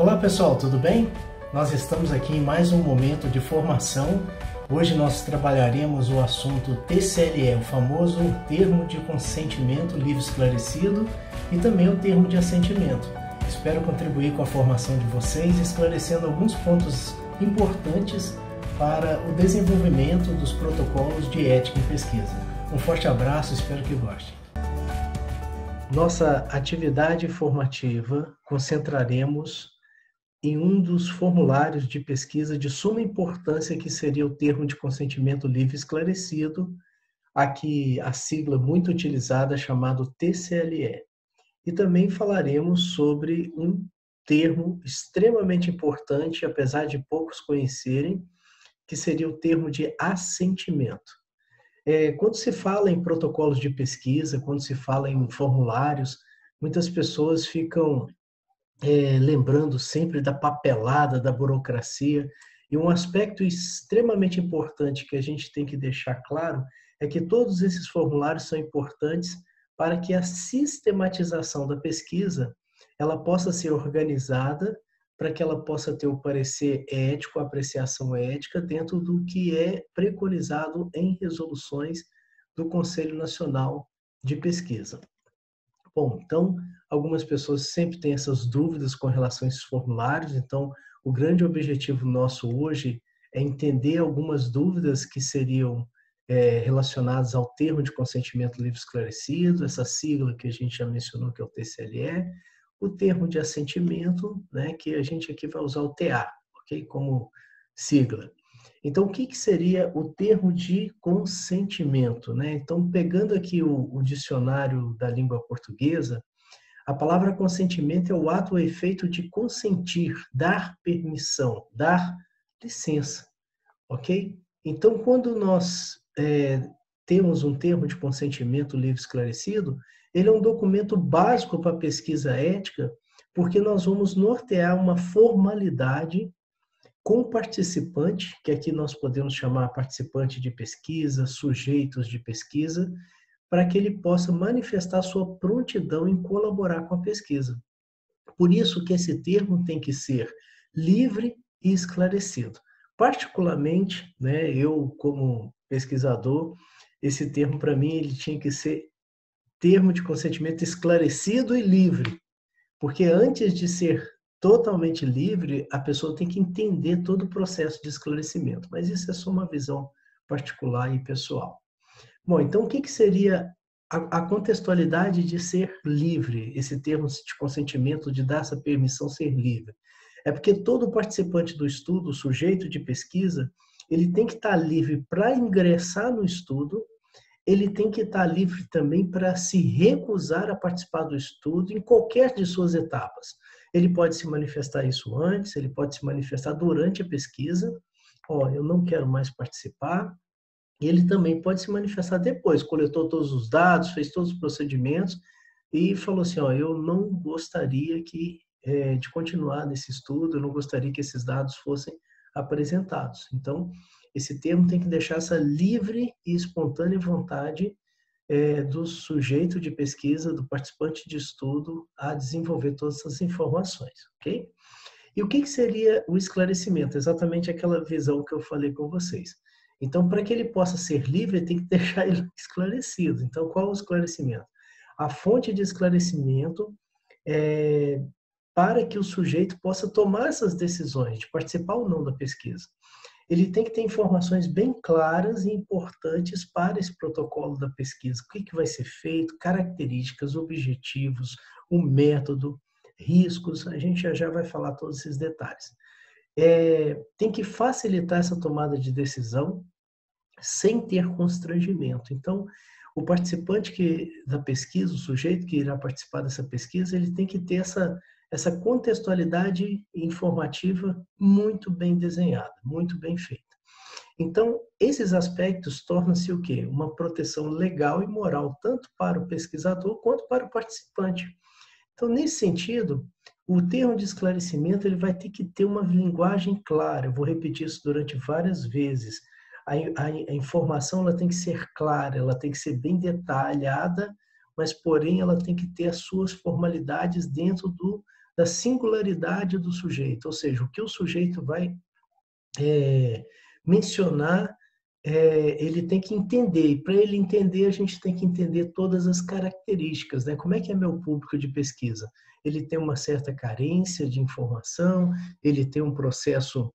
Olá pessoal, tudo bem? Nós estamos aqui em mais um momento de formação. Hoje nós trabalharemos o assunto TCLE, o famoso termo de consentimento livre esclarecido e também o termo de assentimento. Espero contribuir com a formação de vocês, esclarecendo alguns pontos importantes para o desenvolvimento dos protocolos de ética em pesquisa. Um forte abraço, espero que gostem. Nossa atividade formativa concentraremos em um dos formulários de pesquisa de suma importância, que seria o termo de consentimento livre esclarecido, aqui a sigla muito utilizada chamado TCLE. E também falaremos sobre um termo extremamente importante, apesar de poucos conhecerem, que seria o termo de assentimento. Quando se fala em protocolos de pesquisa, quando se fala em formulários, muitas pessoas ficam lembrando sempre da papelada, da burocracia, e um aspecto extremamente importante que a gente tem que deixar claro é que todos esses formulários são importantes para que a sistematização da pesquisa ela possa ser organizada, para que ela possa ter o parecer ético, a apreciação ética dentro do que é preconizado em resoluções do Conselho Nacional de Pesquisa. Bom, então, algumas pessoas sempre têm essas dúvidas com relação a esses formulários, então, o grande objetivo nosso hoje é entender algumas dúvidas que seriam relacionadas ao termo de consentimento livre esclarecido, essa sigla que a gente já mencionou, que é o TCLE, o termo de assentimento, né, que a gente aqui vai usar o TA, ok? Como sigla. Então, o que seria o termo de consentimento, né? Então, pegando aqui o dicionário da língua portuguesa, a palavra consentimento é o ato ou efeito de consentir, dar permissão, dar licença, ok? Então, quando nós temos um termo de consentimento livre esclarecido, ele é um documento básico para a pesquisa ética, porque nós vamos nortear uma formalidade com o participante, que aqui nós podemos chamar participante de pesquisa, sujeitos de pesquisa, para que ele possa manifestar sua prontidão em colaborar com a pesquisa. Por isso que esse termo tem que ser livre e esclarecido. Particularmente, né, eu como pesquisador, esse termo para mim ele tinha que ser termo de consentimento esclarecido e livre, porque antes de ser totalmente livre, a pessoa tem que entender todo o processo de esclarecimento. Mas isso é só uma visão particular e pessoal. Bom, então o que seria a contextualidade de ser livre, esse termo de consentimento, de dar essa permissão ser livre? É porque todo participante do estudo, o sujeito de pesquisa, ele tem que estar livre para ingressar no estudo, ele tem que estar livre também para se recusar a participar do estudo em qualquer de suas etapas. Ele pode se manifestar isso antes, ele pode se manifestar durante a pesquisa, eu não quero mais participar, e ele também pode se manifestar depois, coletou todos os dados, fez todos os procedimentos e falou assim, eu não gostaria de continuar nesse estudo, eu não gostaria que esses dados fossem apresentados. Então, esse termo tem que deixar essa livre e espontânea vontade do sujeito de pesquisa, do participante de estudo, a desenvolver todas essas informações, ok? E o que seria o esclarecimento? Exatamente aquela visão que eu falei com vocês. Então, para que ele possa ser livre, tem que deixar ele esclarecido. Então, qual é o esclarecimento? A fonte de esclarecimento para que o sujeito possa tomar essas decisões de participar ou não da pesquisa. Ele tem que ter informações bem claras e importantes para esse protocolo da pesquisa. O que vai ser feito, características, objetivos, o método, riscos, a gente já vai falar todos esses detalhes. Tem que facilitar essa tomada de decisão sem ter constrangimento. Então, o participante da pesquisa, o sujeito que irá participar dessa pesquisa, ele tem que ter essa contextualidade informativa muito bem desenhada, muito bem feita. Então, esses aspectos tornam-se o quê? Uma proteção legal e moral, tanto para o pesquisador quanto para o participante. Então, nesse sentido, o termo de esclarecimento ele vai ter que ter uma linguagem clara. Eu vou repetir isso durante várias vezes. A informação ela tem que ser clara, ela tem que ser bem detalhada, mas, porém, ela tem que ter as suas formalidades dentro da singularidade do sujeito, ou seja, o que o sujeito vai mencionar, ele tem que entender, e para ele entender, a gente tem que entender todas as características, né? Como é que é meu público de pesquisa? Ele tem uma certa carência de informação, ele tem um processo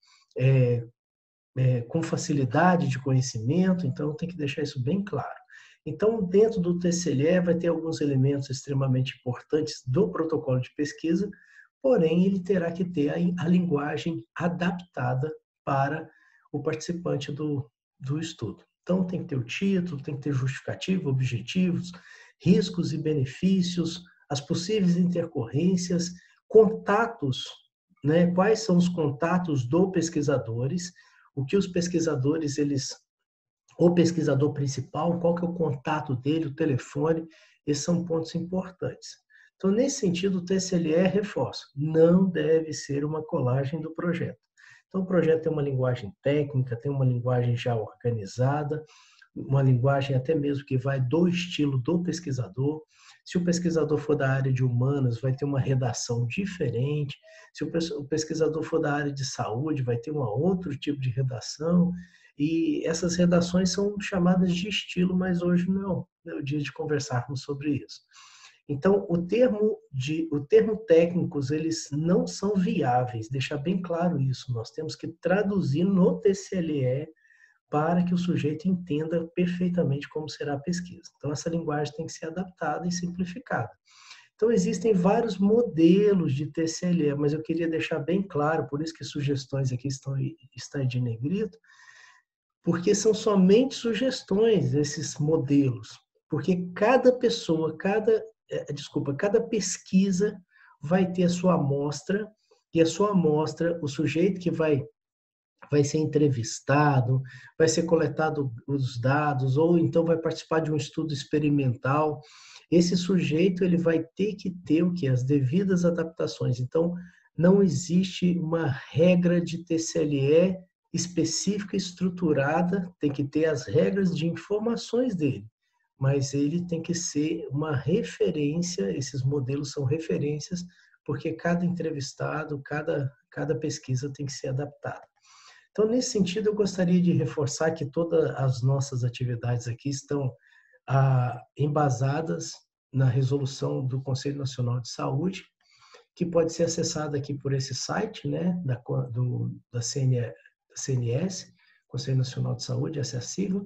com facilidade de conhecimento, então tem que deixar isso bem claro. Então, dentro do TCLE vai ter alguns elementos extremamente importantes do protocolo de pesquisa, porém ele terá que ter a linguagem adaptada para o participante do estudo. Então, tem que ter o título, tem que ter justificativo, objetivos, riscos e benefícios, as possíveis intercorrências, contatos, né? Quais são os contatos do pesquisadores, o que os pesquisadores, o pesquisador principal, qual que é o contato dele, o telefone, esses são pontos importantes. Então, nesse sentido, o TCLE reforça, não deve ser uma colagem do projeto. Então, o projeto tem uma linguagem técnica, tem uma linguagem já organizada, uma linguagem até mesmo que vai do estilo do pesquisador. Se o pesquisador for da área de humanas, vai ter uma redação diferente. Se o pesquisador for da área de saúde, vai ter um outro tipo de redação. E essas redações são chamadas de estilo, mas hoje não é o dia de conversarmos sobre isso. Então, o termo técnicos, eles não são viáveis, deixar bem claro isso. Nós temos que traduzir no TCLE para que o sujeito entenda perfeitamente como será a pesquisa. Então, essa linguagem tem que ser adaptada e simplificada. Então, existem vários modelos de TCLE, mas eu queria deixar bem claro, por isso que sugestões aqui estão de negrito, porque são somente sugestões esses modelos, porque cada pessoa, cada pesquisa vai ter a sua amostra, e a sua amostra, o sujeito que vai ser entrevistado, vai ser coletado os dados, ou então vai participar de um estudo experimental. Esse sujeito ele vai ter que ter o que? As devidas adaptações. Então, não existe uma regra de TCLE específica, estruturada, tem que ter as regras de informações dele, mas ele tem que ser uma referência, esses modelos são referências, porque cada entrevistado, cada pesquisa tem que ser adaptada. Então, nesse sentido, eu gostaria de reforçar que todas as nossas atividades aqui estão embasadas na resolução do Conselho Nacional de Saúde, que pode ser acessada aqui por esse site, né, da CNS, Conselho Nacional de Saúde, essa é a sigla,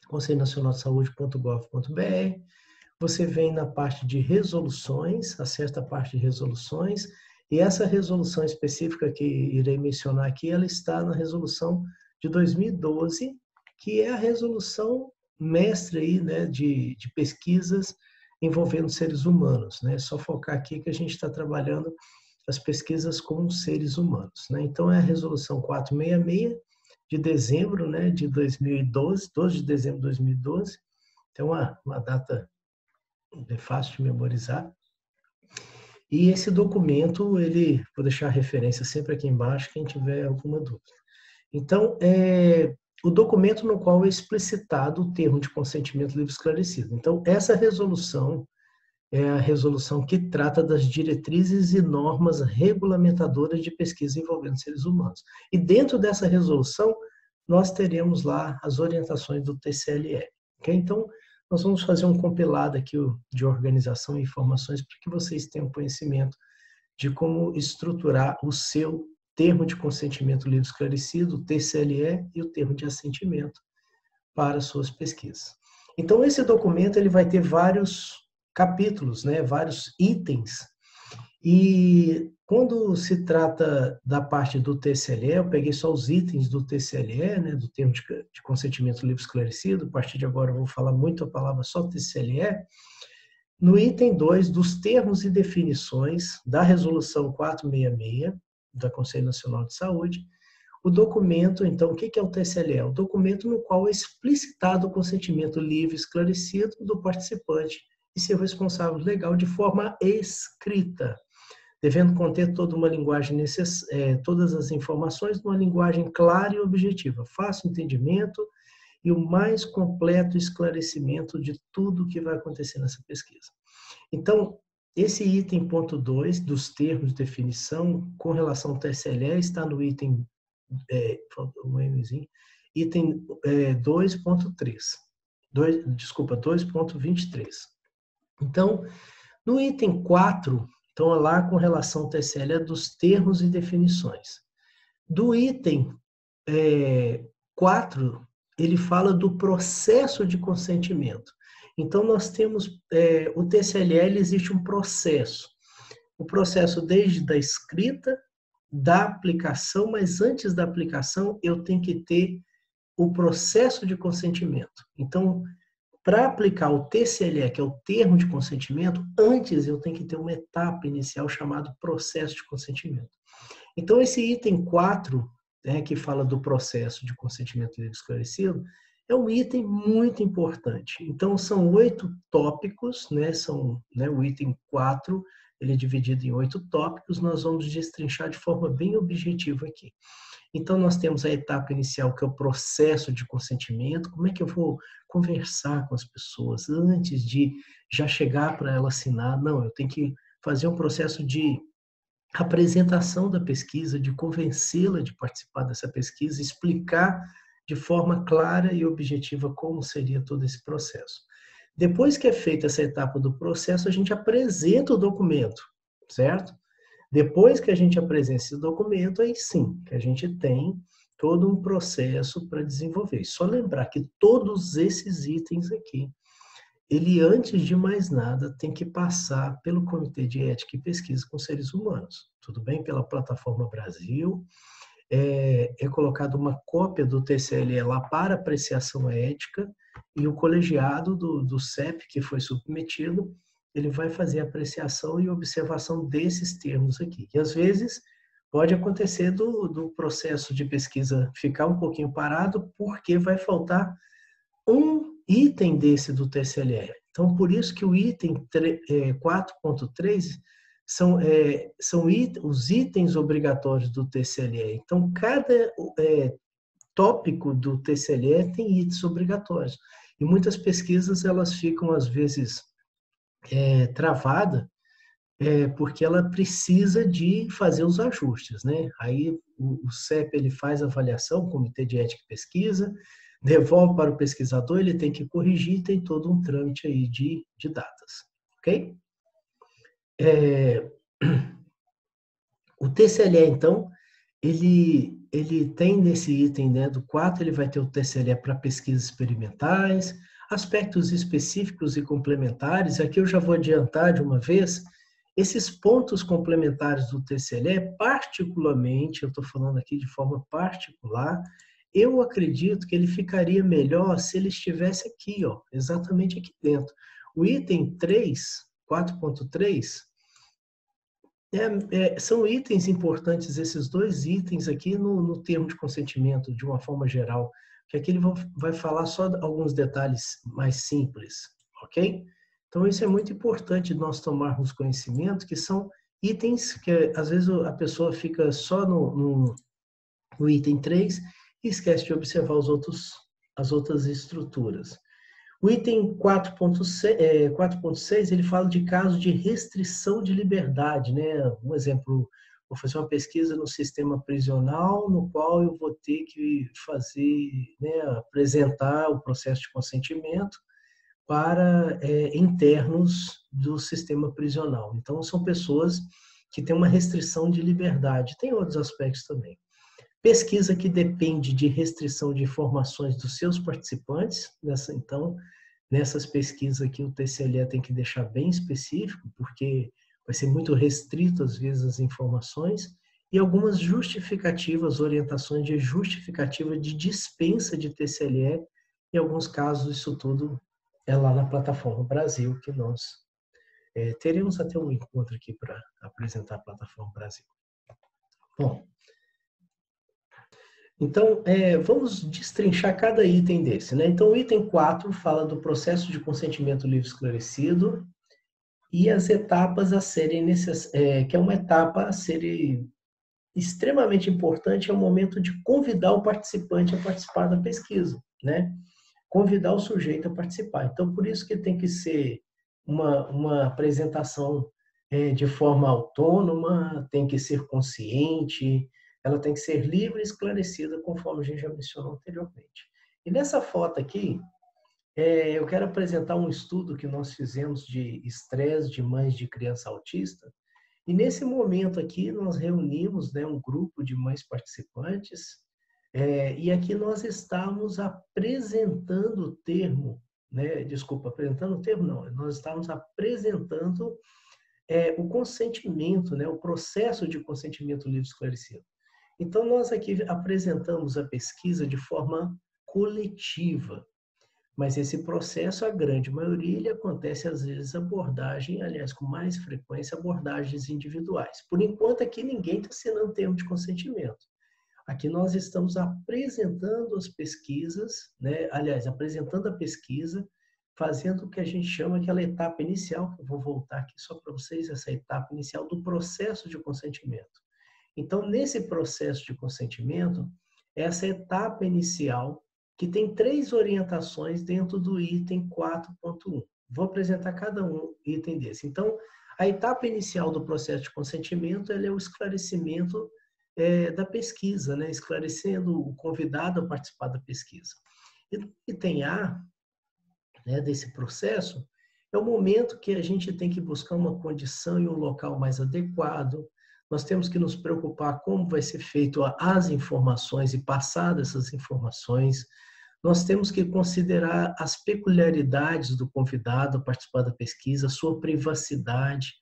conselhonacionaldesaude.gov.br. Você vem na parte de resoluções, acessa a parte de resoluções, e essa resolução específica que irei mencionar aqui, ela está na resolução de 2012, que é a resolução mestre aí, né, de pesquisas envolvendo seres humanos, né? Só focar aqui que a gente está trabalhando as pesquisas com seres humanos, né? Então, é a resolução 466 de dezembro, né, de 2012, 12 de dezembro de 2012. Então, uma data fácil de memorizar. E esse documento, vou deixar a referência sempre aqui embaixo, quem tiver alguma dúvida. Então, o documento no qual é explicitado o termo de consentimento livre esclarecido. Então, essa resolução é a resolução que trata das diretrizes e normas regulamentadoras de pesquisa envolvendo seres humanos. E dentro dessa resolução, nós teremos lá as orientações do TCLE. Okay? Então, nós vamos fazer um compilado aqui de organização e informações para que vocês tenham conhecimento de como estruturar o seu termo de consentimento livre esclarecido, o TCLE, e o termo de assentimento para suas pesquisas. Então, esse documento ele vai ter vários capítulos, né, vários itens. E quando se trata da parte do TCLE, eu peguei só os itens do TCLE, né, do termo de consentimento livre esclarecido. A partir de agora eu vou falar muito a palavra só TCLE. No item 2, dos termos e definições da resolução 466, da Conselho Nacional de Saúde, o documento, então, o que é o TCLE? É o documento no qual é explicitado o consentimento livre esclarecido do participante e seu responsável legal de forma escrita, devendo conter toda uma linguagem todas as informações numa linguagem clara e objetiva, fácil entendimento e o mais completo esclarecimento de tudo o que vai acontecer nessa pesquisa. Então, Esse item ponto 2 dos termos de definição com relação ao TSLE está no item, item 2.3. Desculpa, 2.23. Então, no item 4, então lá com relação ao TSLE dos termos e definições. Do item 4, ele fala do processo de consentimento. Então, nós temos, o TSLE, existe um processo. O processo desde da escrita, da aplicação, mas antes da aplicação, eu tenho que ter o processo de consentimento. Então, para aplicar o TSLE, que é o termo de consentimento, antes eu tenho que ter uma etapa inicial chamada processo de consentimento. Então, esse item 4, que fala do processo de consentimento livre esclarecido, é um item muito importante. Então, são 8 tópicos, o item 4, ele é dividido em 8 tópicos, nós vamos destrinchar de forma bem objetiva aqui. Então, nós temos a etapa inicial, que é o processo de consentimento. Como é que eu vou conversar com as pessoas antes de já chegar para ela assinar? Não, eu tenho que fazer um processo de apresentação da pesquisa, de convencê-la de participar dessa pesquisa, explicar de forma clara e objetiva como seria todo esse processo. Depois que é feita essa etapa do processo, a gente apresenta o documento, certo? Depois que a gente apresenta esse documento, aí sim, que a gente tem todo um processo para desenvolver. Só lembrar que todos esses itens aqui, ele, antes de mais nada, tem que passar pelo Comitê de Ética e Pesquisa com Seres Humanos. Tudo bem? Pela Plataforma Brasil. É colocada uma cópia do TSLE lá para apreciação ética e o colegiado do CEP, que foi submetido, ele vai fazer a apreciação e observação desses termos aqui. E, às vezes, pode acontecer do processo de pesquisa ficar um pouquinho parado, porque vai faltar um item desse do TSLE. Então, por isso que o item 4.3 são os itens obrigatórios do TSLE. Então, cada tópico do TSLE tem itens obrigatórios. E muitas pesquisas, elas ficam, às vezes, travadas, porque ela precisa de fazer os ajustes, né? Aí o CEP, ele faz a avaliação, o Comitê de Ética e Pesquisa, devolve para o pesquisador, ele tem que corrigir, tem todo um trâmite aí de datas, ok? O TSLE, então, ele tem nesse item, do 4, ele vai ter o TSLE para pesquisas experimentais, aspectos específicos e complementares. Aqui eu já vou adiantar de uma vez, esses pontos complementares do TSLE, particularmente, eu estou falando aqui de forma particular, eu acredito que ele ficaria melhor se ele estivesse aqui, exatamente aqui dentro. O item 3, 4.3, são itens importantes, esses dois itens aqui no termo de consentimento, de uma forma geral, que aqui ele vai falar só alguns detalhes mais simples, ok? Então, isso é muito importante nós tomarmos conhecimento, que são itens que, às vezes, a pessoa fica só no item 3 e esquece de observar as outras estruturas. O item 4.6, ele fala de casos de restrição de liberdade, né? Um exemplo, vou fazer uma pesquisa no sistema prisional, no qual eu vou ter que fazer, apresentar o processo de consentimento para internos do sistema prisional. Então, são pessoas que têm uma restrição de liberdade. Tem outros aspectos também. Pesquisa que depende de restrição de informações dos seus participantes. Então, nessas pesquisas aqui, o TSLE tem que deixar bem específico, porque vai ser muito restrito, às vezes, as informações, e algumas justificativas, orientações de justificativa de dispensa de TSLE. Em alguns casos, isso tudo é lá na Plataforma Brasil, que nós teremos até um encontro aqui para apresentar a Plataforma Brasil. Bom, então, vamos destrinchar cada item desse, né? Então, o item 4 fala do processo de consentimento livre esclarecido e as etapas a serem que é uma etapa a ser extremamente importante, é o momento de convidar o participante a participar da pesquisa, né? Convidar o sujeito a participar. Então, por isso que tem que ser uma apresentação de forma autônoma, tem que ser consciente, ela tem que ser livre e esclarecida, conforme a gente já mencionou anteriormente. E nessa foto aqui, eu quero apresentar um estudo que nós fizemos de estresse de mães de criança autista. E nesse momento aqui, nós reunimos, né, um grupo de mães participantes, e aqui nós estamos apresentando o termo, né, desculpa, apresentando o termo não, nós estamos apresentando o consentimento, né, o processo de consentimento livre e esclarecido. Então, nós aqui apresentamos a pesquisa de forma coletiva, mas esse processo, a grande maioria, ele acontece às vezes abordagem, aliás, com mais frequência, abordagens individuais. Por enquanto, aqui ninguém está assinando termo de consentimento. Aqui nós estamos apresentando as pesquisas, né? Aliás, apresentando a pesquisa, fazendo o que a gente chama aquela etapa inicial, que eu vou voltar aqui só para vocês, essa etapa inicial do processo de consentimento. Então, nesse processo de consentimento, essa etapa inicial, que tem 3 orientações dentro do item 4.1. Vou apresentar cada item desse. Então, a etapa inicial do processo de consentimento ela é o esclarecimento da pesquisa, né? Esclarecendo o convidado a participar da pesquisa. E no item A, né, desse processo, é o momento que a gente tem que buscar uma condição e um local mais adequado. Nós temos que nos preocupar como vai ser feito as informações e passar essas informações. Nós temos que considerar as peculiaridades do convidado a participar da pesquisa, sua privacidade.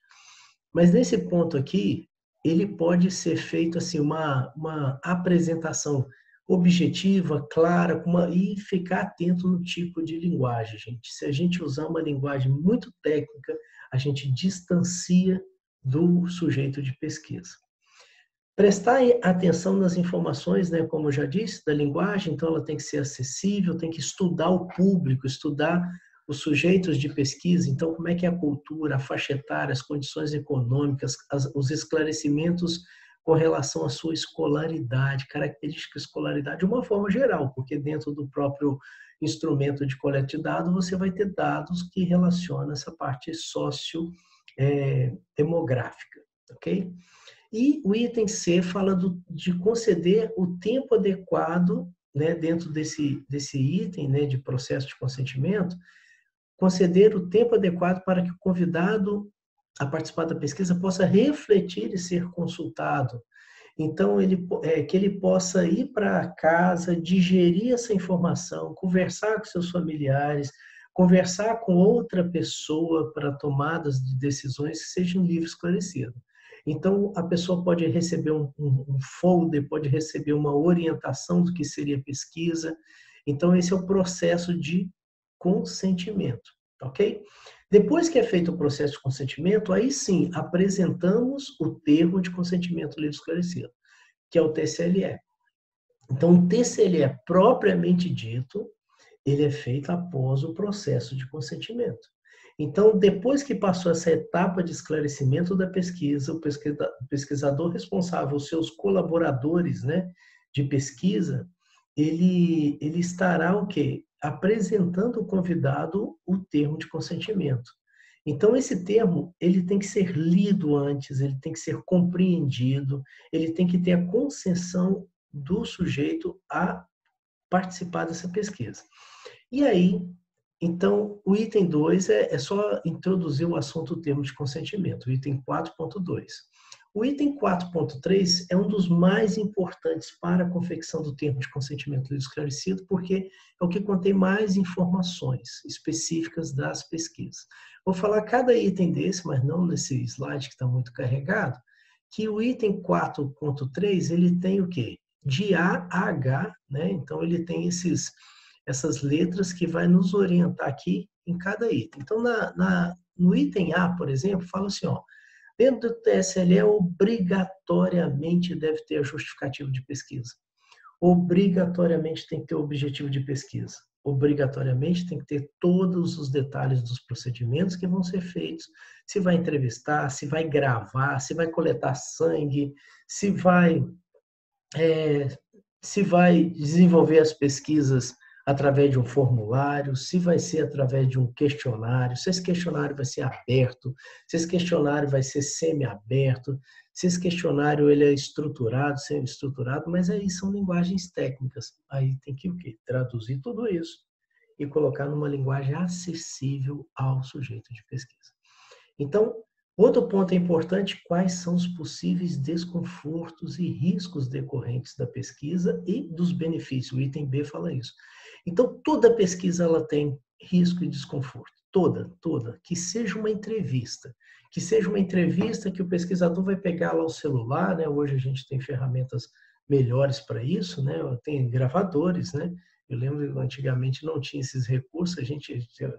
Mas nesse ponto aqui, ele pode ser feito assim, uma apresentação objetiva, clara, e ficar atento no tipo de linguagem, gente. Se a gente usar uma linguagem muito técnica, a gente distancia do sujeito de pesquisa. Prestar atenção nas informações, né, como eu já disse, da linguagem, então ela tem que ser acessível, tem que estudar o público, estudar os sujeitos de pesquisa, então como é que é a cultura, a faixa etária, as condições econômicas, os esclarecimentos com relação à sua escolaridade, característica de escolaridade de uma forma geral, porque dentro do próprio instrumento de coleta de dados você vai ter dados que relacionam essa parte sociodemográfica, ok? E o item C fala de conceder o tempo adequado, né, dentro desse item, né, de processo de consentimento, conceder o tempo adequado para que o convidado a participar da pesquisa possa refletir e ser consultado. Então, que ele possa ir para casa, digerir essa informação, conversar com seus familiares, conversar com outra pessoa para tomadas de decisões que sejam livre e esclarecido. Então, a pessoa pode receber um folder, pode receber uma orientação do que seria pesquisa. Então, esse é o processo de consentimento, ok? Depois que é feito o processo de consentimento, aí sim, apresentamos o termo de consentimento livre e esclarecido, que é o TCLE. Então, o TCLE propriamente dito, ele é feito após o processo de consentimento. Então, depois que passou essa etapa de esclarecimento da pesquisa, o pesquisador responsável, os seus colaboradores, né, de pesquisa, ele estará o quê? Apresentando ao convidado o termo de consentimento. Então, esse termo, ele tem que ser lido antes, ele tem que ser compreendido, ele tem que ter a concessão do sujeito a participar dessa pesquisa. E aí, então, o item 2 é só introduzir o assunto do termo de consentimento, o item 4.2. O item 4.3 é um dos mais importantes para a confecção do termo de consentimento esclarecido, porque é o que contém mais informações específicas das pesquisas. Vou falar cada item desse, mas não nesse slide que está muito carregado, que o item 4.3, ele tem o quê? De A a H, né? Então, ele tem essas letras que vai nos orientar aqui em cada item. Então, no item A, por exemplo, fala assim, ó, dentro do TSLE, obrigatoriamente deve ter a justificativa de pesquisa. Obrigatoriamente tem que ter o objetivo de pesquisa. Obrigatoriamente tem que ter todos os detalhes dos procedimentos que vão ser feitos. Se vai entrevistar, se vai gravar, se vai coletar sangue, se vai desenvolver as pesquisas através de um formulário, se vai ser através de um questionário, se esse questionário vai ser aberto, se esse questionário vai ser semi-aberto, se esse questionário ele é estruturado, semi-estruturado, mas aí são linguagens técnicas. Aí tem que o quê? Traduzir tudo isso e colocar numa linguagem acessível ao sujeito de pesquisa. Então, outro ponto importante, quais são os possíveis desconfortos e riscos decorrentes da pesquisa e dos benefícios. O item B fala isso. Então, toda pesquisa ela tem risco e desconforto. Toda. Que seja uma entrevista. Que seja uma entrevista que o pesquisador vai pegar lá o celular, né? Hoje a gente tem ferramentas melhores para isso, né? Tem gravadores, né? Eu lembro que antigamente não tinha esses recursos,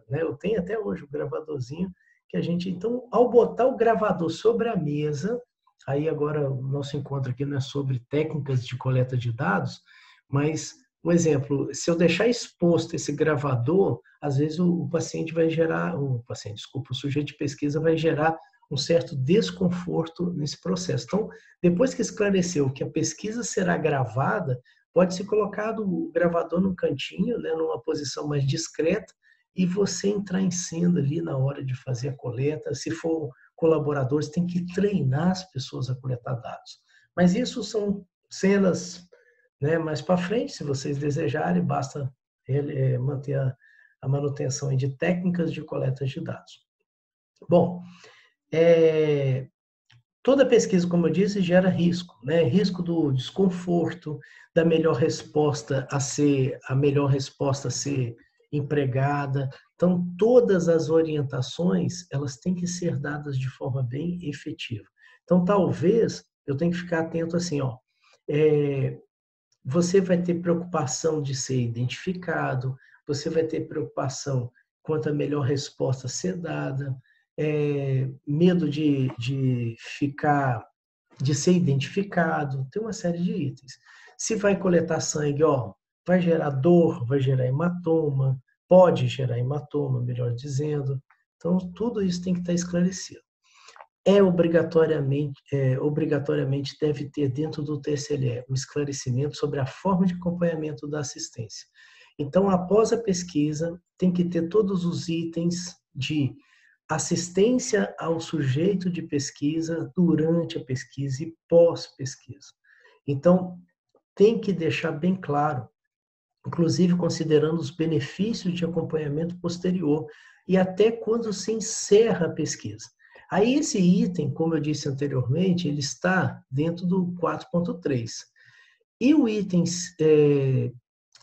né? Eu tenho até hoje o gravadorzinho, que a gente, então, ao botar o gravador sobre a mesa, aí agora o nosso encontro aqui não é sobre técnicas de coleta de dados, mas, um exemplo, se eu deixar exposto esse gravador, às vezes o paciente vai gerar, o sujeito de pesquisa vai gerar um certo desconforto nesse processo. Então, depois que esclareceu que a pesquisa será gravada, pode ser colocado o gravador no cantinho, né, numa posição mais discreta, e você entrar em cena ali na hora de fazer a coleta. Se for colaboradores, tem que treinar as pessoas a coletar dados. Mas isso são cenas, né, mais para frente, se vocês desejarem, basta manter a manutenção de técnicas de coleta de dados. Bom, toda pesquisa, como eu disse, gera risco, né? Risco do desconforto, da melhor resposta a ser empregada. Então, todas as orientações, elas têm que ser dadas de forma bem efetiva. Então, talvez, eu tenha que ficar atento assim, você vai ter preocupação de ser identificado, você vai ter preocupação quanto à melhor resposta ser dada, medo de ser identificado, tem uma série de itens. Se vai coletar sangue, vai gerar dor, vai gerar hematoma, pode gerar hematoma, melhor dizendo. Então, tudo isso tem que estar esclarecido. Obrigatoriamente deve ter dentro do TSLE um esclarecimento sobre a forma de acompanhamento da assistência. Então, após a pesquisa, tem que ter todos os itens de assistência ao sujeito de pesquisa durante a pesquisa e pós-pesquisa. Então, tem que deixar bem claro, inclusive considerando os benefícios de acompanhamento posterior e até quando se encerra a pesquisa. Aí esse item, como eu disse anteriormente, ele está dentro do 4.3. E o item,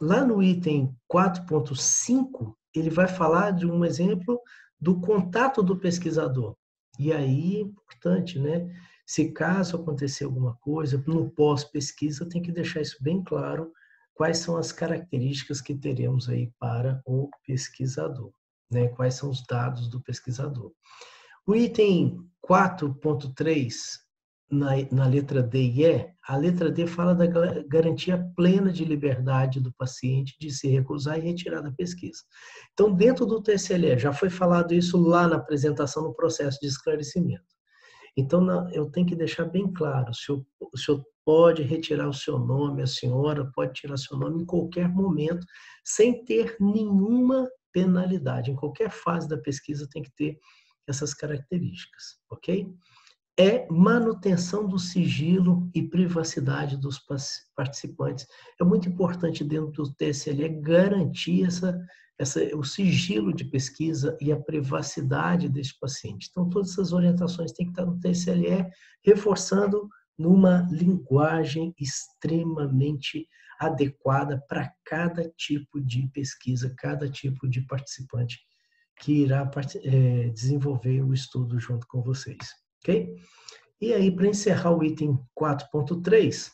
lá no item 4.5, ele vai falar de um exemplo do contato do pesquisador. E aí é importante, né? Se caso acontecer alguma coisa, no pós-pesquisa tem que deixar isso bem claro, quais são as características que teremos aí para o pesquisador, né? Quais são os dados do pesquisador. O item 4.3, na letra D e E, a letra D fala da garantia plena de liberdade do paciente de se recusar e retirar da pesquisa. Então, dentro do TSLE, já foi falado isso lá na apresentação no processo de esclarecimento. Então, eu tenho que deixar bem claro, o senhor pode retirar o seu nome, a senhora pode tirar seu nome em qualquer momento, sem ter nenhuma penalidade. Em qualquer fase da pesquisa tem que ter essas características, ok? Manutenção do sigilo e privacidade dos participantes. É muito importante dentro do TSLE garantir o sigilo de pesquisa e a privacidade desse paciente. Então, todas essas orientações têm que estar no TSLE, reforçando numa linguagem extremamente adequada para cada tipo de pesquisa, cada tipo de participante que irá desenvolver o estudo junto com vocês. Ok? E aí, para encerrar o item 4.3,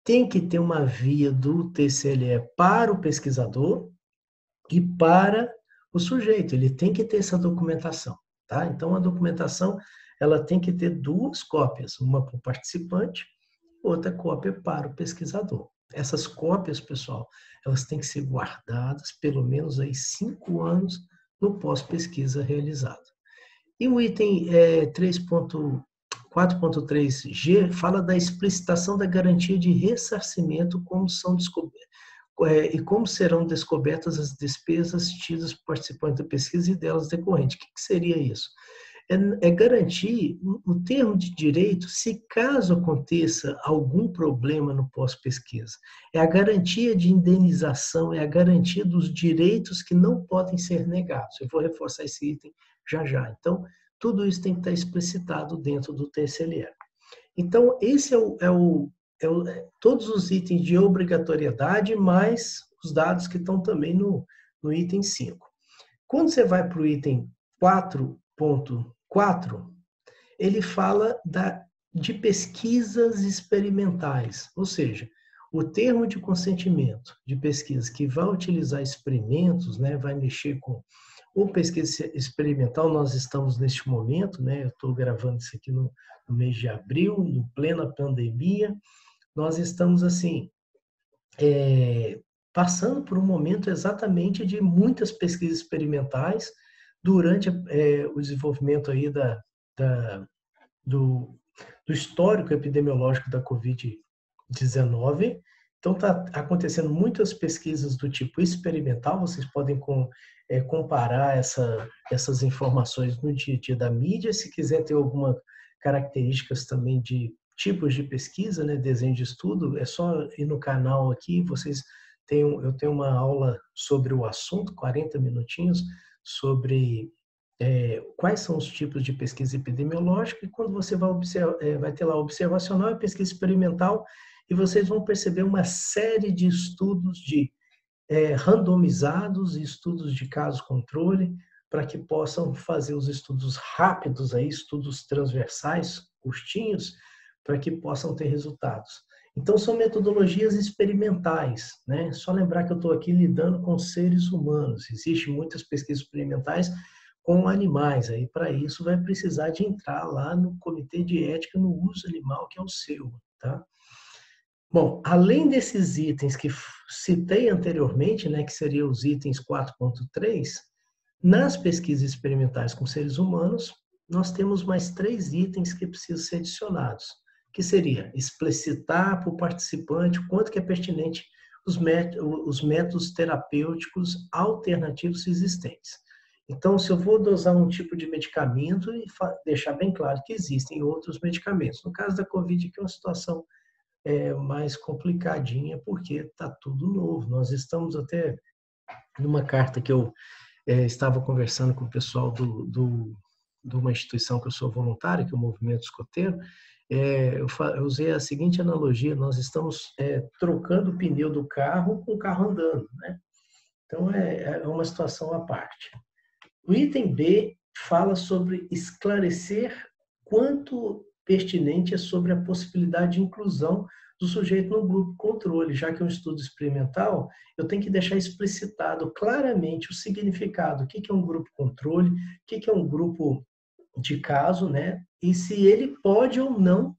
tem que ter uma via do TSLE para o pesquisador e para o sujeito. Ele tem que ter essa documentação. Tá? Então, a documentação ela tem que ter duas cópias, uma para o participante, outra cópia para o pesquisador. Essas cópias, pessoal, elas têm que ser guardadas pelo menos aí 5 anos no pós-pesquisa realizada. E o item 4.3G fala da explicitação da garantia de ressarcimento e como serão descobertas as despesas tidas por participantes da pesquisa e delas decorrentes. O que seria isso? É garantir o termo de direito se caso aconteça algum problema no pós-pesquisa. É a garantia de indenização, é a garantia dos direitos que não podem ser negados. Eu vou reforçar esse item já já. Então, tudo isso tem que estar explicitado dentro do TSLE. Então, esse todos os itens de obrigatoriedade, mais os dados que estão também no item 5. Quando você vai para o item 4.4, ele fala de pesquisas experimentais, ou seja, o termo de consentimento de pesquisa que vai utilizar experimentos, né, vai mexer com ou pesquisa experimental. Nós estamos neste momento, né, eu estou gravando isso aqui no mês de abril, no plena pandemia, nós estamos assim, passando por um momento exatamente de muitas pesquisas experimentais durante o desenvolvimento aí do histórico epidemiológico da Covid-19. Então, está acontecendo muitas pesquisas do tipo experimental, vocês podem comparar essas informações no dia a dia da mídia. Se quiser ter algumas características também de tipos de pesquisa, né, desenho de estudo, é só ir no canal aqui, eu tenho uma aula sobre o assunto, 40 minutinhos, sobre quais são os tipos de pesquisa epidemiológica, e quando você vai ter lá observacional e pesquisa experimental, e vocês vão perceber uma série de estudos randomizados e estudos de caso-controle, para que possam fazer os estudos rápidos, estudos transversais, curtinhos, para que possam ter resultados. Então, são metodologias experimentais, né? Só lembrar que eu estou aqui lidando com seres humanos. Existem muitas pesquisas experimentais com animais. Aí, para isso, vai precisar de entrar lá no Comitê de Ética no Uso Animal, que é o seu, tá? Bom, além desses itens que citei anteriormente, né, que seriam os itens 4.3, nas pesquisas experimentais com seres humanos, nós temos mais 3 itens que precisam ser adicionados, que seria explicitar para o participante o quanto que é pertinente os métodos terapêuticos alternativos existentes. Então, se eu vou dosar um tipo de medicamento e deixar bem claro que existem outros medicamentos. No caso da Covid, que é uma situação mais complicadinha, porque está tudo novo. Nós estamos até numa carta que eu estava conversando com o pessoal de uma instituição que eu sou voluntário, que é o Movimento Escoteiro. Eu usei a seguinte analogia: nós estamos trocando o pneu do carro com o carro andando, né? Então, é uma situação à parte. O item B fala sobre esclarecer quanto pertinente é sobre a possibilidade de inclusão do sujeito no grupo controle. Já que é um estudo experimental, eu tenho que deixar explicitado claramente o significado, o que é um grupo controle, o que é um grupo de caso, né? E se ele pode ou não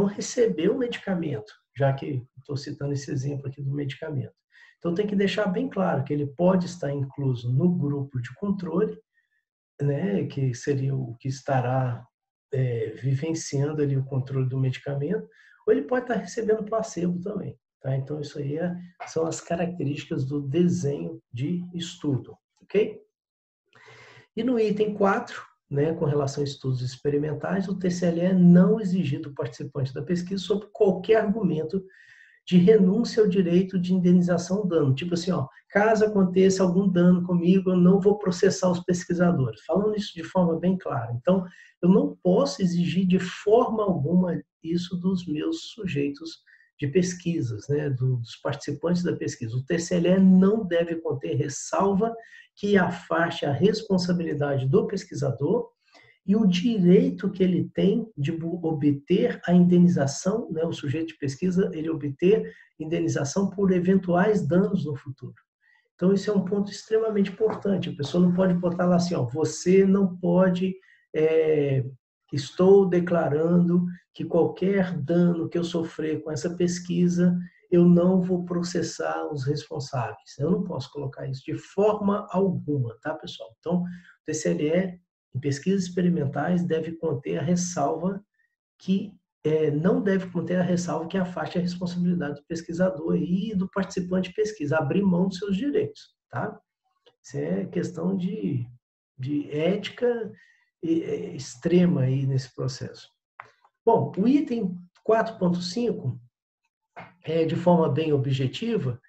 receber o medicamento, já que estou citando esse exemplo aqui do medicamento. Então, tem que deixar bem claro que ele pode estar incluso no grupo de controle, né, que seria o que estará vivenciando ali o controle do medicamento, ou ele pode estar recebendo placebo também. Tá? Então, isso aí são as características do desenho de estudo. Ok? E no item 4, né, com relação a estudos experimentais, o TCLE é não exigir do participante da pesquisa sobre qualquer argumento de renúncia ao direito de indenização do dano. Tipo assim, caso aconteça algum dano comigo, eu não vou processar os pesquisadores. Falando isso de forma bem clara. Então, eu não posso exigir de forma alguma isso dos meus sujeitos de pesquisas, né, dos participantes da pesquisa. O TCLE não deve conter ressalva que afaste a responsabilidade do pesquisador e o direito que ele tem de obter a indenização, né, o sujeito de pesquisa, ele obter indenização por eventuais danos no futuro. Então, esse é um ponto extremamente importante. A pessoa não pode botar lá assim, você não pode, estou declarando que qualquer dano que eu sofrer com essa pesquisa, eu não vou processar os responsáveis. Eu não posso colocar isso de forma alguma, tá, pessoal? Então, o TCLE, em pesquisas experimentais, deve conter a ressalva que não deve conter a ressalva que afaste a responsabilidade do pesquisador e do participante de pesquisa, abrir mão dos seus direitos, tá? Isso é questão de ética extrema aí nesse processo. Bom, o item 4.5, de forma bem objetiva,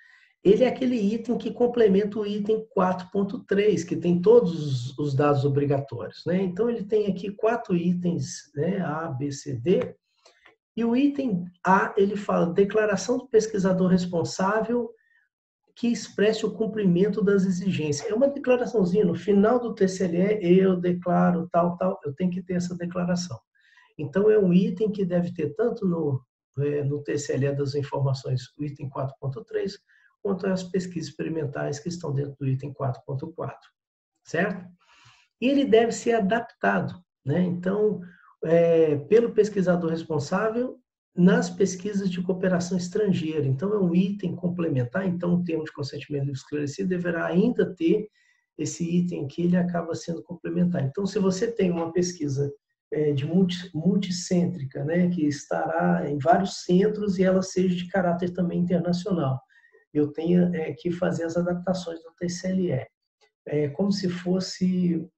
ele é aquele item que complementa o item 4.3, que tem todos os dados obrigatórios, né? Então, ele tem aqui 4 itens, né? A, B, C, D. E o item A, ele fala declaração do pesquisador responsável que expresse o cumprimento das exigências. É uma declaraçãozinha, no final do TCLE, eu declaro tal, eu tenho que ter essa declaração. Então, é um item que deve ter tanto no TCLE das informações, o item 4.3, quanto as pesquisas experimentais que estão dentro do item 4.4, certo? E ele deve ser adaptado, né? Então, pelo pesquisador responsável nas pesquisas de cooperação estrangeira. Então, é um item complementar. Então, o termo de consentimento livre esclarecido deverá ainda ter esse item que ele acaba sendo complementar. Então, se você tem uma pesquisa de multicêntrica, né, que estará em vários centros e ela seja de caráter também internacional, eu tenho que fazer as adaptações do TCLE. Como se fosse,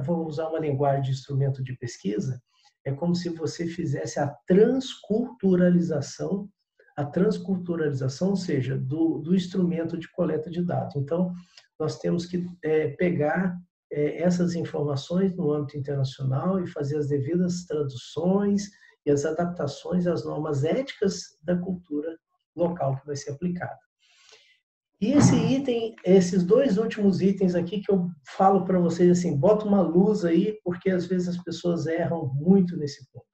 vou usar uma linguagem de instrumento de pesquisa, é como se você fizesse a transculturalização, ou seja, do instrumento de coleta de dados. Então, nós temos que pegar essas informações no âmbito internacional e fazer as devidas traduções e as adaptações às normas éticas da cultura local que vai ser aplicada. E esse item, esses 2 últimos itens aqui que eu falo para vocês assim, bota uma luz aí, porque às vezes as pessoas erram muito nesse ponto.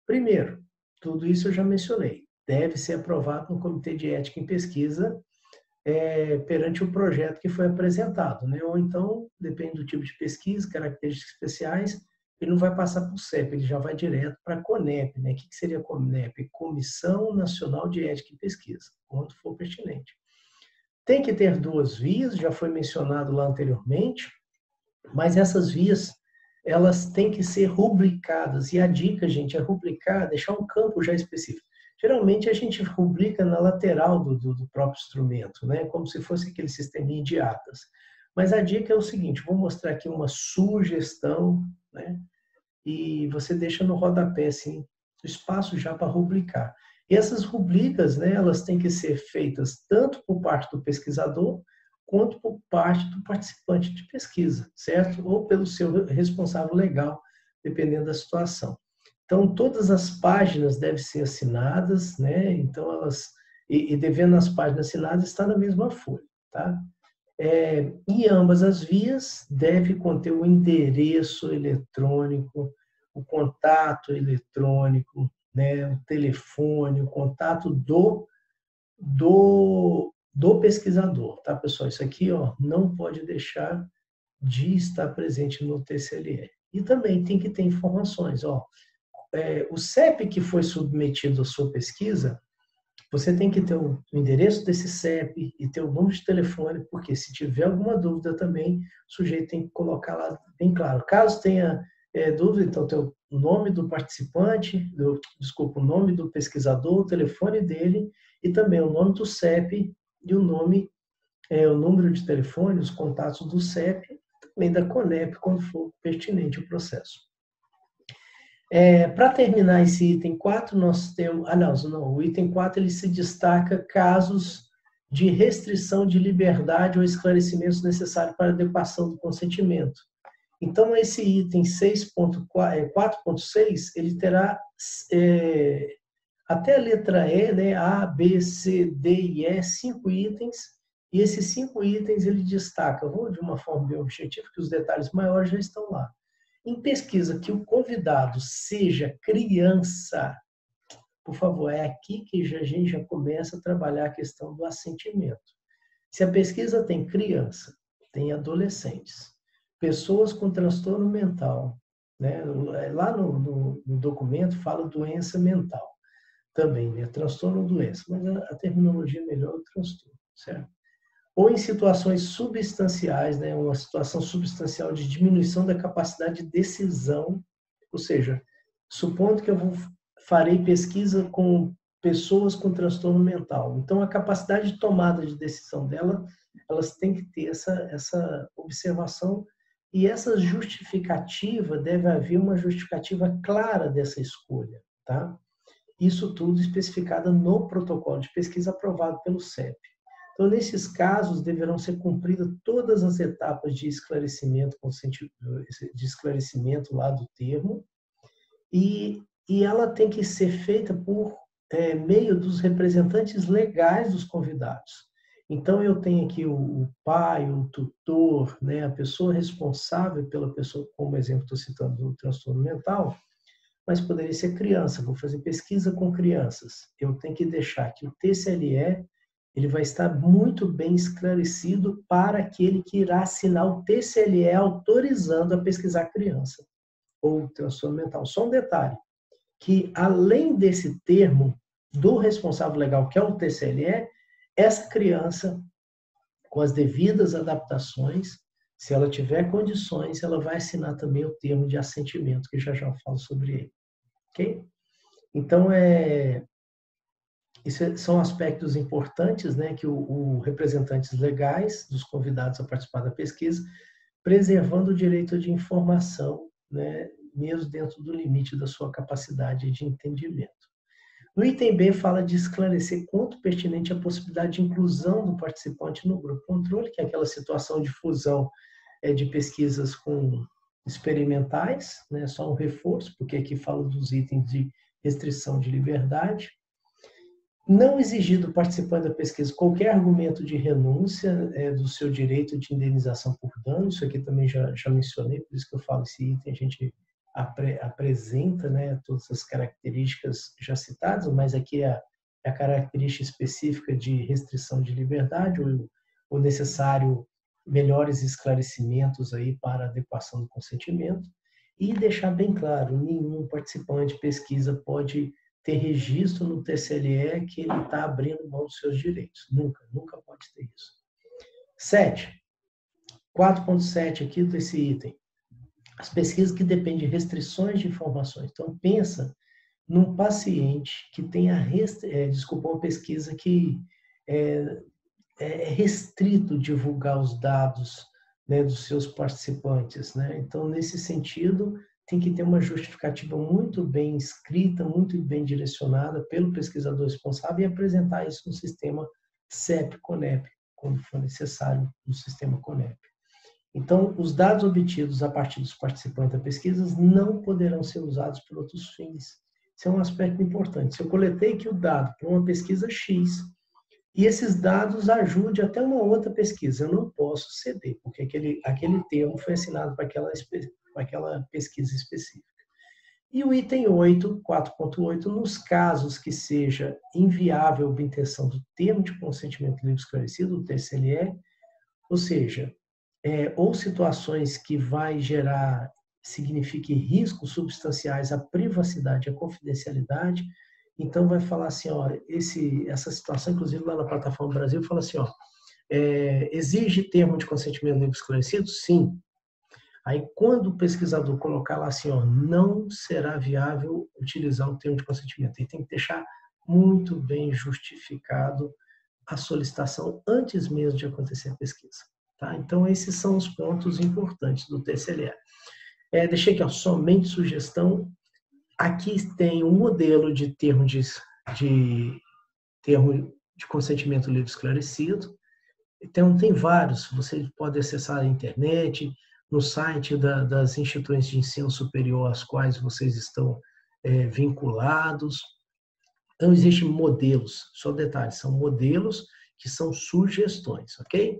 Primeiro, tudo isso eu já mencionei, deve ser aprovado no Comitê de Ética em Pesquisa perante o projeto que foi apresentado, né? Ou então, depende do tipo de pesquisa, características especiais, ele não vai passar para o CEP, ele já vai direto para a CONEP, né? O que seria a CONEP? Comissão Nacional de Ética em Pesquisa, quando for pertinente. Tem que ter 2 vias, já foi mencionado lá anteriormente, mas essas vias, elas têm que ser rubricadas. E a dica, gente, é rubricar, deixar um campo já específico. Geralmente, a gente rubrica na lateral do próprio instrumento, né? Como se fosse aquele sisteminha de atas. Mas a dica é o seguinte, vou mostrar aqui uma sugestão, né? E você deixa no rodapé, assim, o espaço já para rubricar. E essas rubricas, né, elas têm que ser feitas tanto por parte do pesquisador, quanto por parte do participante de pesquisa, certo? Ou pelo seu responsável legal, dependendo da situação. Então, todas as páginas devem ser assinadas, né? Então, e devendo as páginas assinadas, está na mesma folha, tá? Em ambas as vias, deve conter o endereço eletrônico, o contato eletrônico, né, o telefone, o contato do pesquisador, tá, pessoal? Isso aqui, ó, não pode deixar de estar presente no TCLE. E também tem que ter informações, ó. O CEP que foi submetido à sua pesquisa, você tem que ter o endereço desse CEP e ter o número de telefone, porque se tiver alguma dúvida também, o sujeito tem que colocar lá bem claro. Caso tenha dúvida, então tem o nome do participante, o nome do pesquisador, o telefone dele e também o nome do CEP e o número de telefone, os contatos do CEP, também da CONEP, quando for pertinente o processo. Para terminar esse item 4, nós temos... o item 4 ele se destaca casos de restrição de liberdade ou esclarecimentos necessários para a adequação do consentimento. Então, esse item 4.6, ele terá até a letra E, né, A, B, C, D e E, 5 itens, e esses 5 itens ele destaca, eu vou de uma forma bem objetiva, que os detalhes maiores já estão lá. Em pesquisa que o convidado seja criança, por favor, é aqui que a gente já começa a trabalhar a questão do assentimento. Se a pesquisa tem criança, tem adolescentes, pessoas com transtorno mental, né? Lá no documento fala doença mental também, né? Transtorno ou doença, mas a terminologia melhor é o transtorno, certo? Ou em situações substanciais, né? Uma situação substancial de diminuição da capacidade de decisão, ou seja, supondo que eu vou farei pesquisa com pessoas com transtorno mental. Então, a capacidade de tomada de decisão dela, elas têm que ter essa observação e essa justificativa, deve haver uma justificativa clara dessa escolha, tá? Isso tudo especificado no protocolo de pesquisa aprovado pelo CEP. Então, nesses casos, deverão ser cumpridas todas as etapas de esclarecimento lá do termo, e ela tem que ser feita por meio dos representantes legais dos convidados. Então, eu tenho aqui o pai, o tutor, né, a pessoa responsável pela pessoa, como exemplo, estou citando do transtorno mental, mas poderia ser criança. Vou fazer pesquisa com crianças. Eu tenho que deixar que o TCLE ele vai estar muito bem esclarecido para aquele que irá assinar o TCLE autorizando a pesquisar criança ou transtorno mental. Só um detalhe, que além desse termo do responsável legal, que é o TCLE, essa criança, com as devidas adaptações, se ela tiver condições, ela vai assinar também o termo de assentimento, que já eu falo sobre ele. Ok? Então, são aspectos importantes, né, que os representantes legais dos convidados a participar da pesquisa, preservando o direito de informação, né, mesmo dentro do limite da sua capacidade de entendimento. No item B, fala de esclarecer quanto pertinente a possibilidade de inclusão do participante no grupo controle, que é aquela situação de fusão de pesquisas com experimentais, né, só um reforço, porque aqui fala dos itens de restrição de liberdade. Não exigir do participante da pesquisa qualquer argumento de renúncia do seu direito de indenização por dano, isso aqui também já mencionei, por isso que eu falo esse item, a gente apresenta, né, todas as características já citadas, mas aqui é a característica específica de restrição de liberdade, o necessário melhores esclarecimentos aí para adequação do consentimento, e deixar bem claro, nenhum participante de pesquisa pode ter registro no TCLE que ele está abrindo mão dos seus direitos. Nunca pode ter isso. 4.7 aqui desse item. As pesquisas que dependem de restrições de informações. Então, pensa num paciente que tenha, uma pesquisa que é restrito divulgar os dados, né, dos seus participantes, né? Então, nesse sentido, tem que ter uma justificativa muito bem escrita, muito bem direcionada pelo pesquisador responsável e apresentar isso no sistema CEP-CONEP, quando for necessário, no sistema CONEP. Então, os dados obtidos a partir dos participantes da pesquisa não poderão ser usados por outros fins. Isso é um aspecto importante. Se eu coletei aqui o dado para uma pesquisa X, e esses dados ajudem até uma outra pesquisa, eu não posso ceder, porque aquele termo foi assinado para aquela pesquisa específica. E o item 8, 4.8, nos casos que seja inviável a obtenção do termo de consentimento livre esclarecido, o TCLE, ou seja, ou situações que signifique riscos substanciais à privacidade e à confidencialidade, então vai falar assim, ó, essa situação, inclusive lá na plataforma Brasil, fala assim, ó, exige termo de consentimento livre esclarecido? Sim. Aí, quando o pesquisador colocar lá assim, ó, não será viável utilizar o termo de consentimento, ele tem que deixar muito bem justificado a solicitação antes mesmo de acontecer a pesquisa. Tá? Então, esses são os pontos importantes do TCLE. Deixei aqui, ó, somente sugestão. Aqui tem um modelo de termo de consentimento livre esclarecido. Então, tem vários. Você pode acessar a internet, no site das instituições de ensino superior às quais vocês estão vinculados. Não existem modelos, só detalhes, são modelos que são sugestões, ok?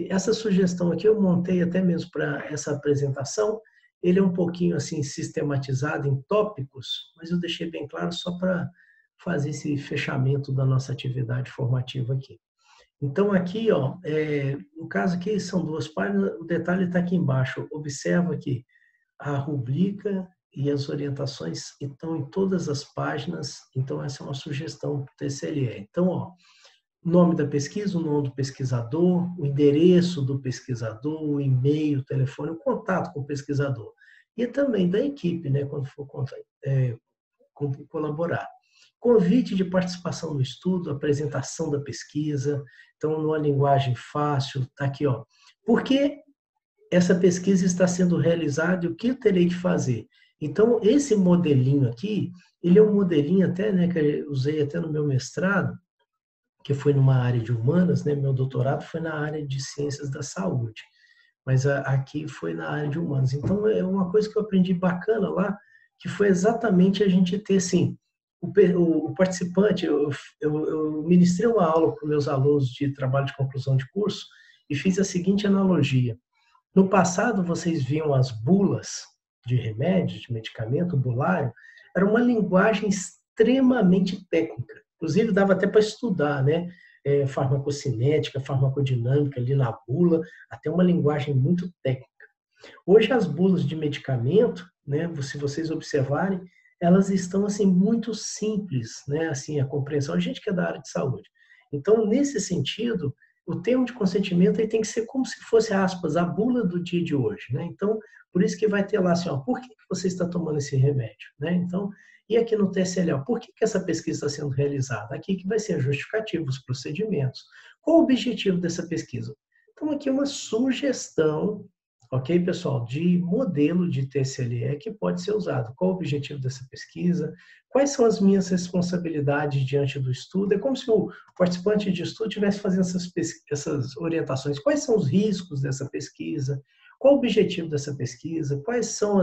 Essa sugestão aqui eu montei até mesmo para essa apresentação, ele é um pouquinho assim sistematizado em tópicos, mas eu deixei bem claro só para fazer esse fechamento da nossa atividade formativa aqui. Então aqui, ó, no caso aqui são 2 páginas, o detalhe está aqui embaixo, observa que a rubrica e as orientações estão em todas as páginas, então essa é uma sugestão para o TCLE. Então, ó, nome da pesquisa, o nome do pesquisador, o endereço do pesquisador, o e-mail, o telefone, o contato com o pesquisador. E também da equipe, né, quando for colaborar. Convite de participação no estudo, apresentação da pesquisa, então, numa linguagem fácil, está aqui, ó. Por que essa pesquisa está sendo realizada e o que eu terei que fazer? Então, esse modelinho aqui, ele é um modelinho até, né, que eu usei até no meu mestrado, que foi numa área de humanas, né, meu doutorado foi na área de ciências da saúde, mas aqui foi na área de humanas. Então, é uma coisa que eu aprendi bacana lá, que foi exatamente a gente ter, assim, o participante, eu ministrei uma aula para meus alunos de trabalho de conclusão de curso e fiz a seguinte analogia. No passado, vocês viam as bulas de remédio, de medicamento, o bulário, era uma linguagem extremamente técnica. Inclusive, dava até para estudar, né? Farmacocinética, farmacodinâmica ali na bula, até uma linguagem muito técnica. Hoje, as bulas de medicamento, né, se vocês observarem, elas estão assim muito simples, né, assim a compreensão, a gente que é da área de saúde. Então, nesse sentido, o termo de consentimento aí tem que ser como se fosse, aspas, a bula do dia de hoje, né? Então, por isso que vai ter lá assim, ó, por que você está tomando esse remédio, né? Então, e aqui no TSLA, por que essa pesquisa está sendo realizada? Aqui que vai ser a justificativa, os procedimentos. Qual o objetivo dessa pesquisa? Então, aqui é uma sugestão, ok, pessoal, de modelo de TSLE que pode ser usado. Qual o objetivo dessa pesquisa? Quais são as minhas responsabilidades diante do estudo? É como se o participante de estudo estivesse fazendo essas orientações. Quais são os riscos dessa pesquisa? Qual o objetivo dessa pesquisa? Quais são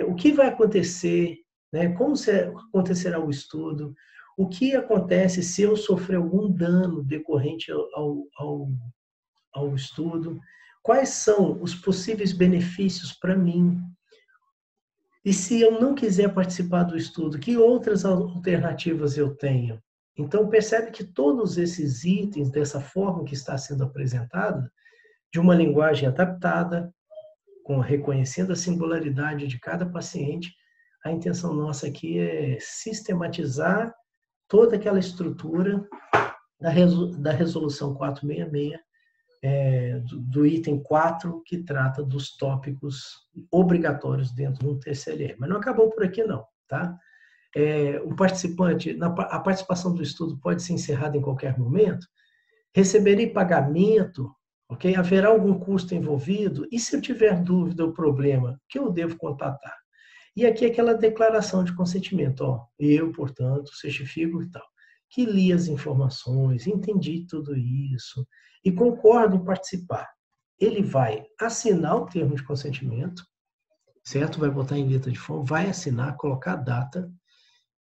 o que vai acontecer, né? Como acontecerá o estudo? O que acontece se eu sofrer algum dano decorrente ao estudo? Quais são os possíveis benefícios para mim? E se eu não quiser participar do estudo, que outras alternativas eu tenho? Então, percebe que todos esses itens, dessa forma que está sendo apresentada, de uma linguagem adaptada, reconhecendo a singularidade de cada paciente, a intenção nossa aqui é sistematizar toda aquela estrutura da resolução 466, do item 4, que trata dos tópicos obrigatórios dentro de um TSLE. Mas não acabou por aqui, não, tá? O participante, a participação do estudo pode ser encerrada em qualquer momento, receberei pagamento, ok? Haverá algum custo envolvido? E se eu tiver dúvida ou problema, que eu devo contatar? E aqui aquela declaração de consentimento, ó, eu, portanto, certifico e tal, que li as informações, entendi tudo isso e concordo em participar. Ele vai assinar o termo de consentimento, certo? Vai botar em letra de forma, vai assinar, colocar a data.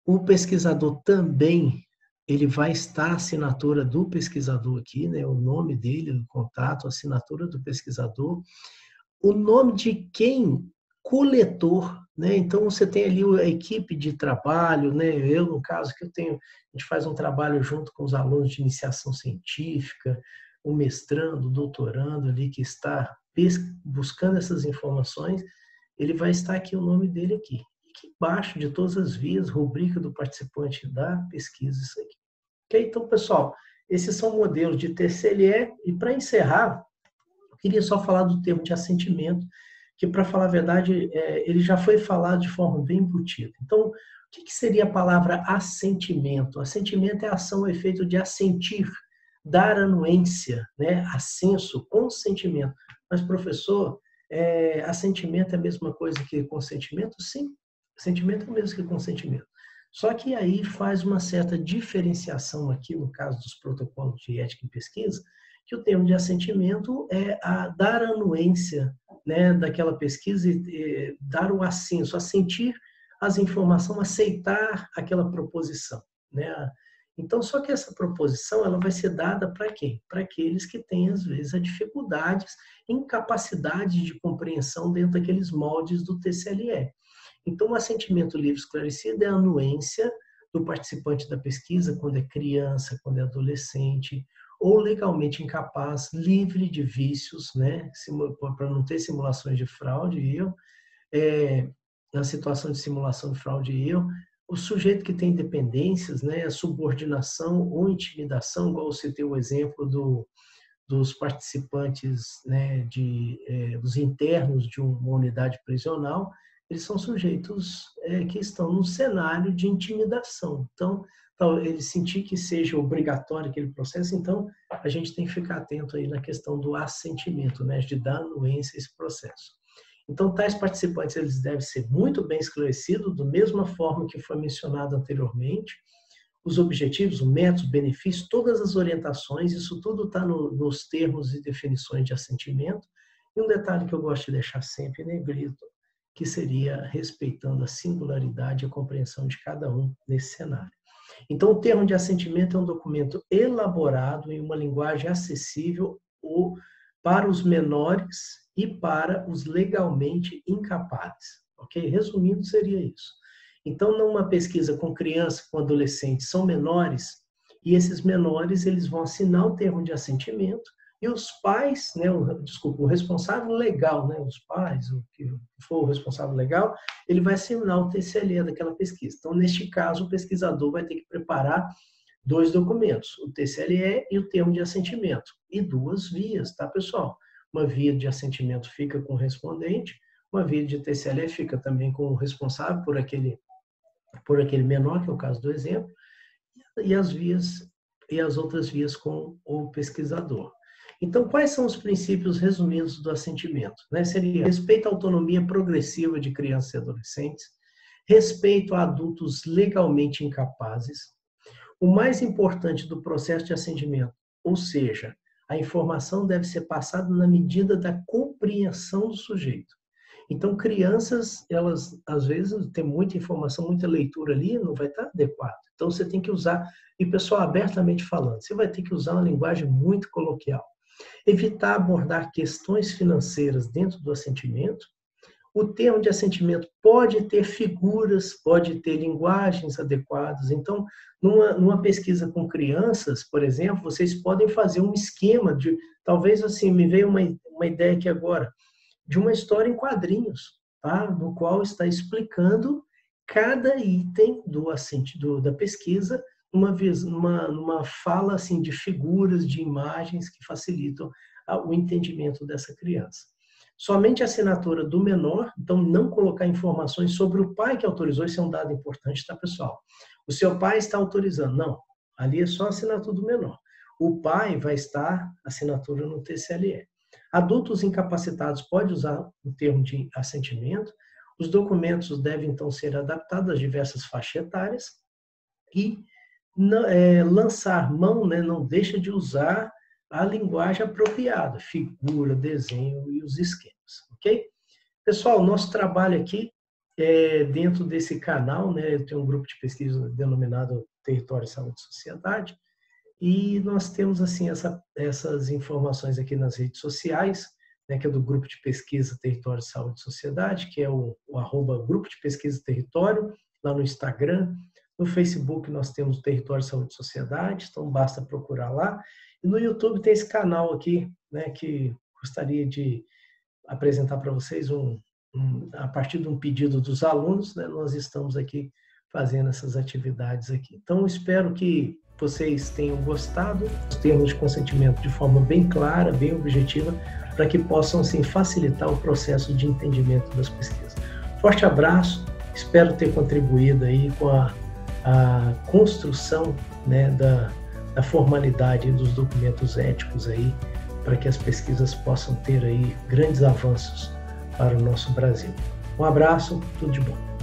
O pesquisador também, ele vai estar a assinatura do pesquisador aqui, né? O nome dele, o contato, a assinatura do pesquisador, o nome de quem coletor, né? Então você tem ali a equipe de trabalho, né? Eu, no caso, que a gente faz um trabalho junto com os alunos de iniciação científica, o mestrando, o doutorando ali que está buscando essas informações, ele vai estar aqui o nome dele aqui. E aqui embaixo de todas as vias, rubrica do participante da pesquisa, isso aqui. Ok? Então, pessoal, esses são modelos de TSLE e para encerrar, eu queria só falar do termo de assentimento, que, para falar a verdade, ele já foi falado de forma bem embutida. Então, o que seria a palavra assentimento? Assentimento é a ação ou efeito de assentir, dar anuência, né? Assenso, consentimento. Mas, professor, assentimento é a mesma coisa que consentimento? Sim, assentimento é o mesmo que consentimento. Só que aí faz uma certa diferenciação aqui, no caso dos protocolos de ética em pesquisa, que o termo de assentimento é dar anuência, né, daquela pesquisa e dar o assenso, assentir as informações, aceitar aquela proposição, né? Então, só que essa proposição ela vai ser dada para quem? Para aqueles que têm, às vezes, a dificuldades, incapacidade de compreensão dentro daqueles moldes do TSLE. Então, o assentimento livre esclarecido é a anuência do participante da pesquisa quando é criança, quando é adolescente, ou legalmente incapaz, livre de vícios, né, para não ter simulações de fraude e erro, na situação de simulação de fraude e erro, o sujeito que tem dependências, né, a subordinação ou intimidação, igual eu citei o exemplo dos participantes, né, dos internos de uma unidade prisional, eles são sujeitos que estão no cenário de intimidação. Então, ele sentir que seja obrigatório aquele processo, então a gente tem que ficar atento aí na questão do assentimento, né, de dar anuência a esse processo. Então, tais participantes eles devem ser muito bem esclarecidos, da mesma forma que foi mencionado anteriormente, os objetivos, o método, benefícios, todas as orientações, isso tudo está nos termos e definições de assentimento. E um detalhe que eu gosto de deixar sempre em negrito, que seria respeitando a singularidade e a compreensão de cada um nesse cenário. Então, o termo de assentimento é um documento elaborado em uma linguagem acessível para os menores e para os legalmente incapazes. Ok? Resumindo, seria isso. Então, numa pesquisa com crianças, com adolescentes, são menores, e esses menores eles vão assinar o termo de assentimento, e os pais, né, o responsável legal, né, os pais, o que for o responsável legal, ele vai assinar o TCLE daquela pesquisa. Então, neste caso, o pesquisador vai ter que preparar 2 documentos, o TCLE e o termo de assentimento, e 2 vias, tá, pessoal? Uma via de assentimento fica com o respondente, uma via de TCLE fica também com o responsável por aquele menor, que é o caso do exemplo, e as outras vias com o pesquisador. Então, quais são os princípios resumidos do assentimento? Seria respeito à autonomia progressiva de crianças e adolescentes, respeito a adultos legalmente incapazes. O mais importante do processo de assentimento, ou seja, a informação deve ser passada na medida da compreensão do sujeito. Então, crianças, elas, às vezes, têm muita informação, muita leitura ali, não vai estar adequado. Então, você tem que usar, e pessoal, abertamente falando, você vai ter que usar uma linguagem muito coloquial. Evitar abordar questões financeiras dentro do assentimento. O termo de assentimento pode ter figuras, pode ter linguagens adequadas. Então, numa pesquisa com crianças, por exemplo, vocês podem fazer um esquema de, talvez assim, me veio uma ideia aqui agora, de uma história em quadrinhos, tá? No qual está explicando cada item da pesquisa, numa fala assim, de figuras, de imagens que facilitam o entendimento dessa criança. Somente a assinatura do menor, então não colocar informações sobre o pai que autorizou, isso é um dado importante, tá, pessoal? O seu pai está autorizando, não, ali é só a assinatura do menor. O pai vai estar assinatura no TCLE. Adultos incapacitados podem usar o termo de assentimento. Os documentos devem, então, ser adaptados às diversas faixas etárias e lançar mão, né, não deixa de usar a linguagem apropriada, figura, desenho e os esquemas, ok? Pessoal, nosso trabalho aqui dentro desse canal, né, eu tenho um grupo de pesquisa denominado Território, Saúde e Sociedade, e nós temos assim essas informações aqui nas redes sociais, né, que é do Grupo de Pesquisa Território, Saúde e Sociedade, que é o @ Grupo de Pesquisa Território, lá no Instagram. No Facebook nós temos o Território, Saúde e Sociedade, então basta procurar lá. E no YouTube tem esse canal aqui, né, que gostaria de apresentar para vocês a partir de um pedido dos alunos, né, nós estamos aqui fazendo essas atividades aqui. Então, espero que vocês tenham gostado dos termos de consentimento de forma bem clara, bem objetiva, para que possam, assim, facilitar o processo de entendimento das pesquisas. Forte abraço, espero ter contribuído aí com a construção, né, da formalidade dos documentos éticos aí, para que as pesquisas possam ter aí grandes avanços para o nosso Brasil. Um abraço, tudo de bom.